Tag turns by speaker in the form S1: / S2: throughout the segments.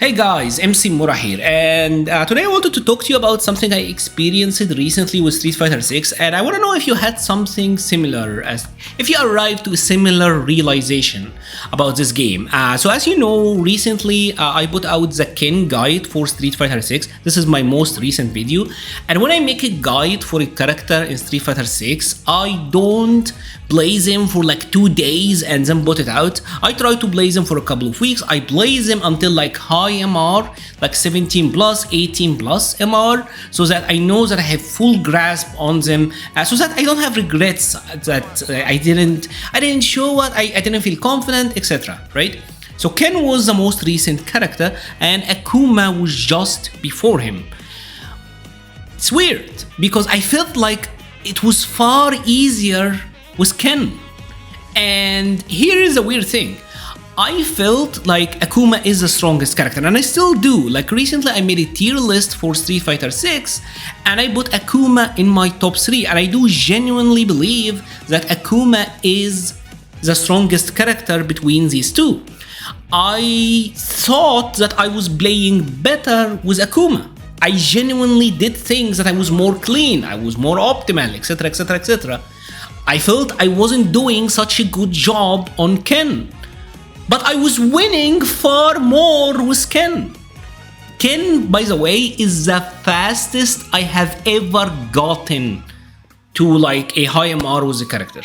S1: Hey guys, MC Mura here, and today I wanted to talk to you about something I experienced recently with Street Fighter 6, and I want to know if you had something similar, as if you arrived to a similar realization about this game. So as you know, recently I put out the Ken guide for Street Fighter 6. This is my most recent video, and when I make a guide for a character in Street Fighter 6, I don't blaze him for like 2 days and then put it out. I try to blaze him for a couple of weeks. I blaze him until like high MR, like 17 plus, 18 plus MR, so that I know that I have full grasp on them, so that I don't have regrets that I didn't show what I didn't feel confident, etc. Right? So Ken was the most recent character, and Akuma was just before him. It's weird because I felt like it was far easier with Ken. And here is a weird thing. I felt like Akuma is the strongest character, and I still do. Like recently I made a tier list for Street Fighter 6 and I put Akuma in my top 3, and I do genuinely believe that Akuma is the strongest character between these two. I thought that I was playing better with Akuma. I genuinely did things that I was more clean, I was more optimal, etc, etc, etc. I felt I wasn't doing such a good job on Ken, but I was winning far more with Ken. Ken, by the way, is the fastest I have ever gotten to like a high MR with the character.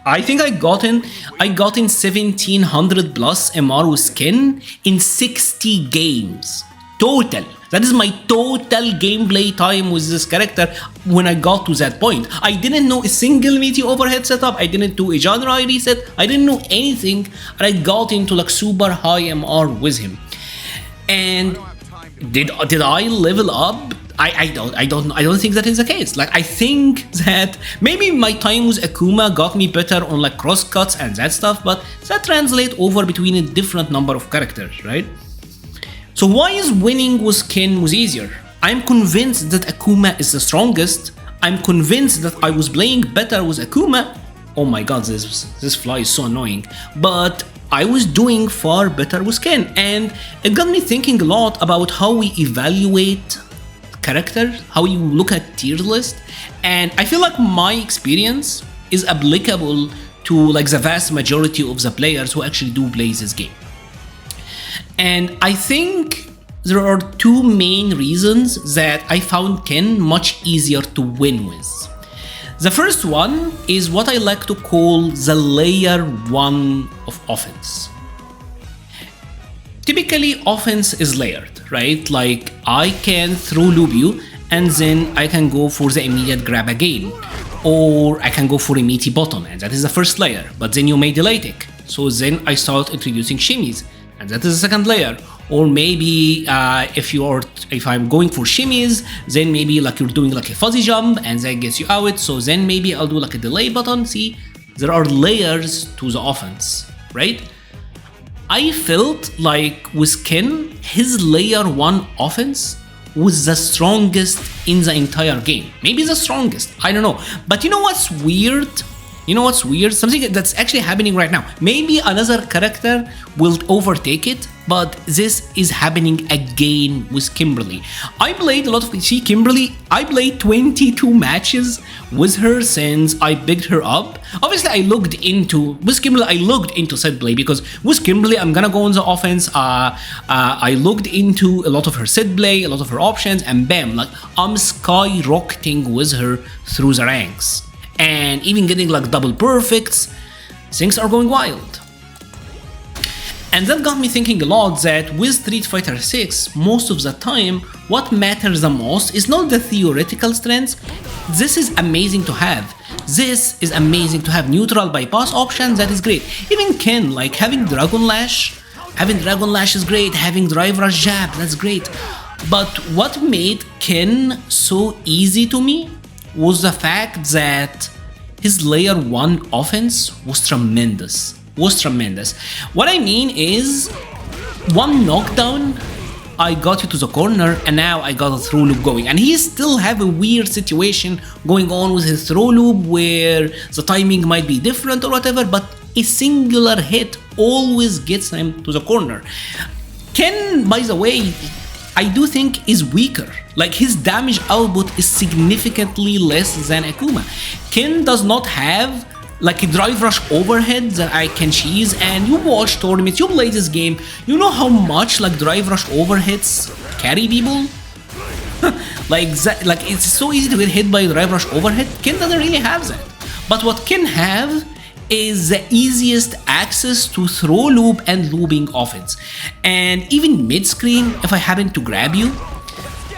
S1: I think I got in 1700 plus MR with Ken in 60 games total. That is my total gameplay time with this character when I got to that point. I didn't know a single meaty overhead setup, I didn't do a genre reset, I didn't know anything, and I got into like super high MR with him. And did I level up? I don't think that is the case. Like I think that maybe my time with Akuma got me better on like cross cuts and that stuff, but that translates over between a different number of characters, right? So why is winning with Ken was easier? I'm convinced that Akuma is the strongest. I'm convinced that I was playing better with Akuma. Oh my god, this fly is so annoying. But I was doing far better with Ken, and it got me thinking a lot about how we evaluate characters, how you look at tier list, and I feel like my experience is applicable to like the vast majority of the players who actually do play this game. And I think there are two main reasons that I found Ken much easier to win with. The first one is what I like to call the layer 1 of offense. Typically, offense is layered, right? Like I can throw loop you and then I can go for the immediate grab again. Or I can go for a meaty button, and that is the first layer, but then you may delay tick. So then I start introducing shimmies, and that is the second layer. Or maybe if I'm going for shimmies, then maybe like you're doing like a fuzzy jump and that gets you out, so then maybe I'll do like a delay button. See, there are layers to the offense, right? I felt like with Ken, his layer 1 offense was the strongest in the entire game. Maybe the strongest, I don't know. But you know what's weird? Something that's actually happening right now. Maybe another character will overtake it, but this is happening again with Kimberly. I played a lot of Kimberly. I played 22 matches with her since I picked her up. Obviously, with Kimberly, I looked into set play, because with Kimberly, I'm gonna go on the offense. I looked into a lot of her set play, a lot of her options, and bam, like I'm skyrocketing with her through the ranks. And even getting like double perfects, things are going wild. And that got me thinking a lot that with Street Fighter 6, most of the time, what matters the most is not the theoretical strengths. This is amazing to have. This is amazing to have neutral bypass options, that is great. Even Ken, like having Dragon Lash is great, having Drive Rush Jab, that's great. But what made Ken so easy to me was the fact that his layer 1 offense was tremendous. What I mean is, one knockdown, I got you to the corner, and now I got a throw loop going. And he still have a weird situation going on with his throw loop where the timing might be different or whatever, but a singular hit always gets him to the corner. Ken, by the way, I do think is weaker. Like his damage output is significantly less than Akuma. Ken does not have like a drive rush overhead that I can cheese, and you watch tournaments, you play this game, you know how much like drive rush overheads carry people? like it's so easy to get hit by drive rush overhead. Ken doesn't really have that. But what Ken have is the easiest access to throw loop and looping offense. And even mid-screen, if I happen to grab you,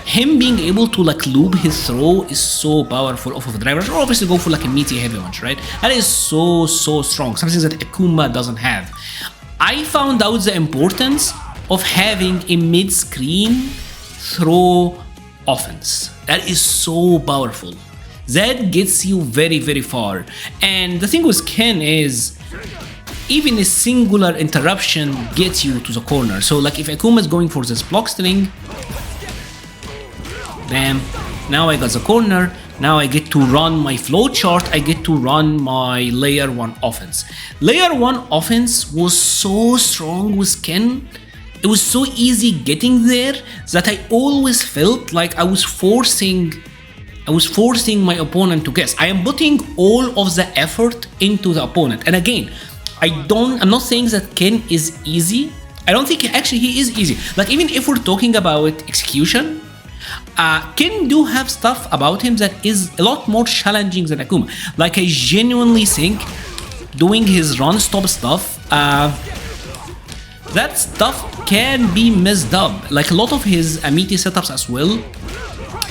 S1: him being able to like loop his throw is so powerful off of a drive rush, or obviously go for like a meaty heavy punch, right? That is so strong, something that Akuma doesn't have. I found out the importance of having a mid-screen throw offense. That is so powerful. That gets you very far. And the thing with Ken is, even a singular interruption gets you to the corner. So like if Akuma is going for this block string, bam, now I got the corner, now I get to run my flowchart, I get to run my layer 1 offense. Layer 1 offense was so strong with Ken, it was so easy getting there that I always felt like I was forcing my opponent to guess. I am putting all of the effort into the opponent. And again, I'm not saying that Ken is easy. I don't think actually he is easy. Like even if we're talking about execution, Ken do have stuff about him that is a lot more challenging than Akuma. Like I genuinely think doing his run stop stuff, that stuff can be messed up. Like a lot of his meaty setups as well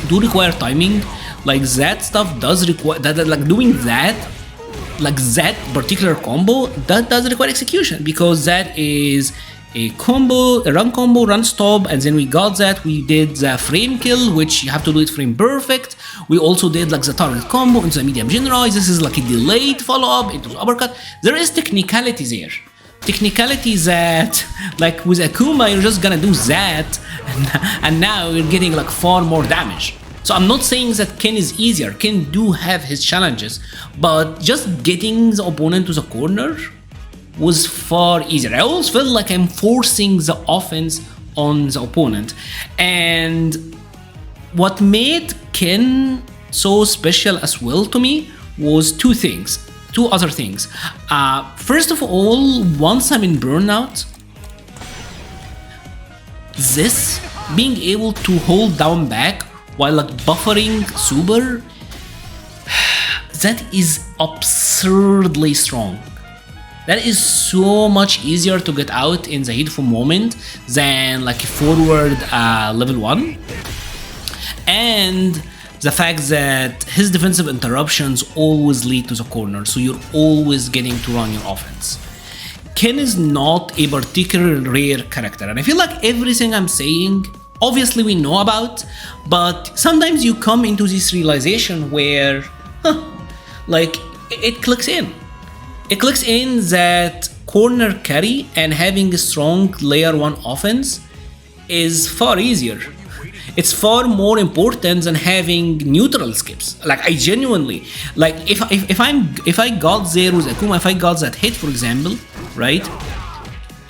S1: do require timing. Like that stuff does require that, like doing that, like that particular combo, that does require execution, because that is a combo, a run stop, and then we got that. We did the frame kill, which you have to do it frame perfect. We also did like the target combo into the medium generalize. This is like a delayed follow-up into the uppercut. There is technicality there. Technicality that, like with Akuma, you're just gonna do that, and now you're getting like far more damage. So I'm not saying that Ken is easier. Ken do have his challenges, but just getting the opponent to the corner was far easier. I always felt like I'm forcing the offense on the opponent. And what made Ken so special as well to me was two other things. First of all, once I'm in burnout, this being able to hold down back while like buffering super, that is absurdly strong. That is so much easier to get out in the hitful moment than like a forward level 1. And the fact that his defensive interruptions always lead to the corner, so you're always getting to run your offense. Ken is not a particularly rare character, and I feel like everything I'm saying, obviously we know about, but sometimes you come into this realization where, like, it clicks in. It clicks in that corner carry and having a strong layer 1 offense is far easier. It's far more important than having neutral skips. Like I genuinely, like if I got there with Akuma, if I got that hit for example, right?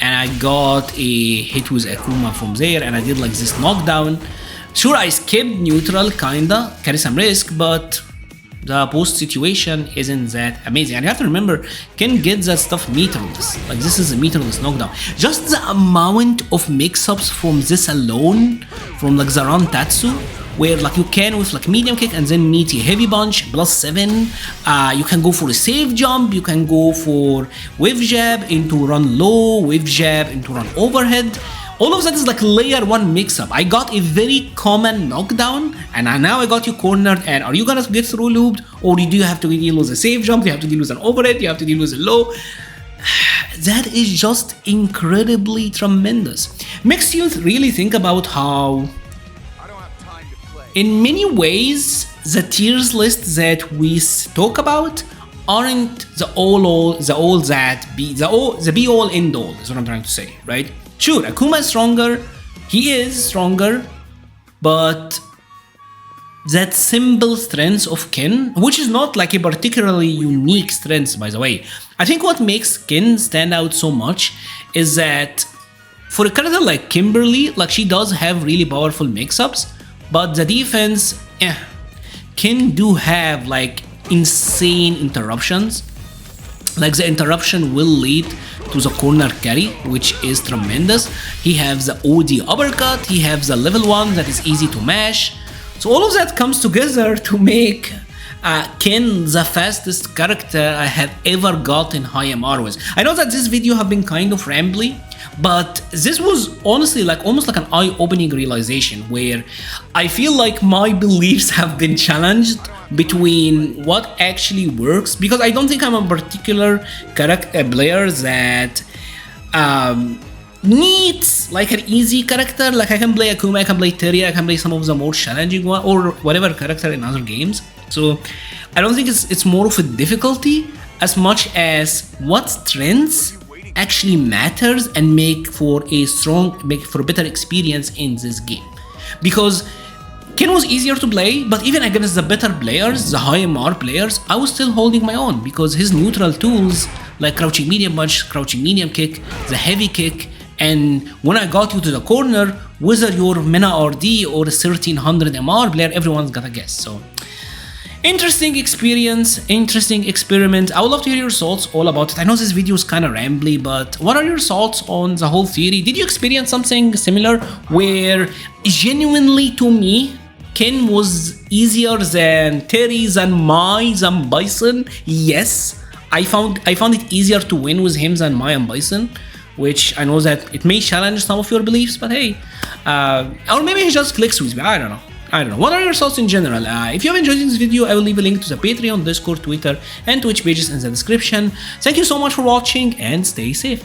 S1: And I got a hit with Akuma from there and I did like this knockdown. Sure, I skipped neutral kinda, carry some risk, but the post situation isn't that amazing. And you have to remember, Ken gets that stuff meterless. Like this is a meterless knockdown. Just the amount of mix-ups from this alone, from like the run Tatsu, where like you can with like medium kick and then meaty heavy punch +7. You can go for a safe jump, you can go for wave jab into run low, wave jab into run overhead. All of that is like layer 1 mix-up. I got a very common knockdown, and now I got you cornered. And are you gonna get through looped, or do you have to deal with a safe jump? Do you have to deal with an overhead? Do you have to deal with a low? That is just incredibly tremendous. Makes you really think about how, in many ways, the tiers list that we talk about aren't the be all end all. Is what I'm trying to say, right? Sure, Akuma is stronger, he is stronger, but that simple strength of Ken, which is not like a particularly unique strength by the way, I think what makes Ken stand out so much is that For a character like Kimberly, like she does have really powerful mix-ups, but the defense, Ken do have like insane interruptions. Like the interruption will lead to the corner carry, which is tremendous. He has the OD uppercut, he has the level 1 that is easy to mash. So all of that comes together to make Ken the fastest character I have ever gotten high MR with. I know that this video have been kind of rambly, but this was honestly like almost like an eye-opening realization where I feel like my beliefs have been challenged between what actually works, because I don't think I'm a particular character player that needs like an easy character. Like I can play Akuma, I can play Terry, I can play some of the more challenging one or whatever character in other games. So I don't think it's more of a difficulty as much as what strengths actually matters and make for a better experience in this game. Because Ken was easier to play, but even against the better players, the high MR players, I was still holding my own because his neutral tools like crouching medium punch, crouching medium kick, the heavy kick, and when I got you to the corner, whether you're Mena RD or a 1300 MR player, everyone's got a guess. So interesting experience, interesting experiment. I would love to hear your thoughts all about it. I know this video is kind of rambly, but what are your thoughts on the whole theory? Did you experience something similar where genuinely to me, Ken was easier than Terry, than Mai, than Bison? Yes, I found it easier to win with him than Mai and Bison, which I know that it may challenge some of your beliefs, but hey, or maybe he just clicks with me, I don't know. What are your thoughts in general? If you have enjoyed this video, I will leave a link to the Patreon, Discord, Twitter, and Twitch pages in the description. Thank you so much for watching and stay safe.